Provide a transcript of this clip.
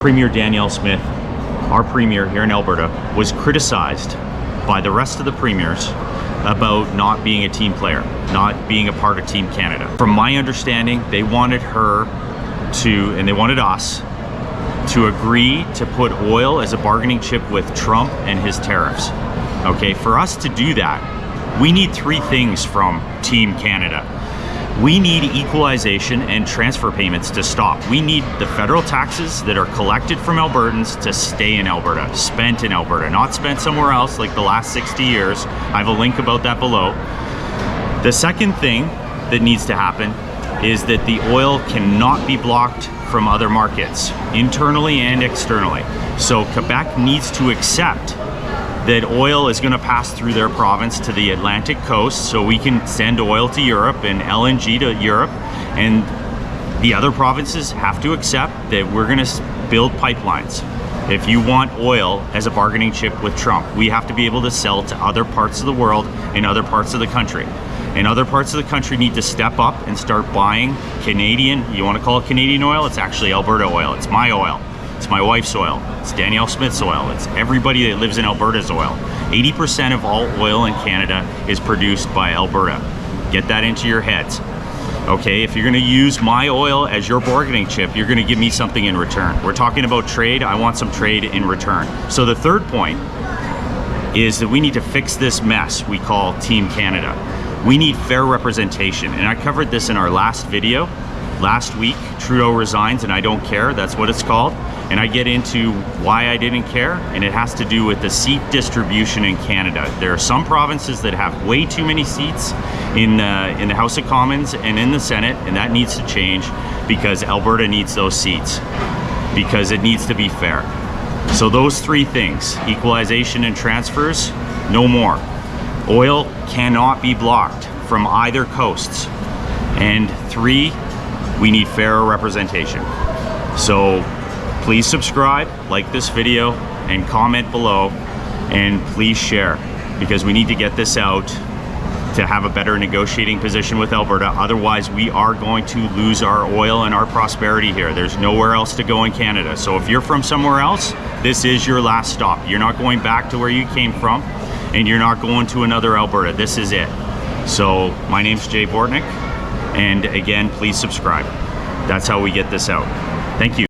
Premier Danielle Smith, our premier here in Alberta, was criticized by the rest of the premiers about not being a team player, not being a part of Team Canada. From my understanding, they wanted her to, and they wanted us to agree to put oil as a bargaining chip with Trump and his tariffs. Okay, for us to do that, we need three things from Team Canada. We need equalization and transfer payments to stop. We need the federal taxes that are collected from Albertans to stay in Alberta, spent in Alberta, not spent somewhere else like the last 60 years. I have a link about that below. The second thing that needs to happen is that the oil cannot be blocked from other markets, internally and externally. So Quebec needs to accept that oil is going to pass through their province to the Atlantic coast, so we can send oil to Europe and LNG to Europe, and the other provinces have to accept that we're going to build pipelines. If you want oil as a bargaining chip with Trump, we have to be able to sell to other parts of the world and other parts of the country. And other parts of the country need to step up and start buying Canadian, you want to call it Canadian oil? It's actually Alberta oil. It's my oil. It's my wife's oil. It's Danielle Smith's oil. It's everybody that lives in Alberta's oil. 80% of all oil in Canada is produced by Alberta. Get that into your heads. Okay, if you're gonna use my oil as your bargaining chip, you're gonna give me something in return. We're talking about trade. I want some trade in return. So the third point is that we need to fix this mess we call Team Canada. We need fair representation. And I covered this in our last video. Last week, Trudeau resigns and I don't care, that's what it's called. And I get into why I didn't care, and it has to do with the seat distribution in Canada. There are some provinces that have way too many seats in the House of Commons and in the Senate, and that needs to change because Alberta needs those seats, because it needs to be fair. So those three things, equalization and transfers, no more. Oil cannot be blocked from either coasts. And three, we need fairer representation. So please subscribe, like this video, and comment below, and please share, because we need to get this out to have a better negotiating position with Alberta. Otherwise, we are going to lose our oil and our prosperity here. There's nowhere else to go in Canada. So if you're from somewhere else, this is your last stop. You're not going back to where you came from, and you're not going to another Alberta. This is it. So my name's Jay Bortnik, and again, please subscribe. That's how we get this out. Thank you.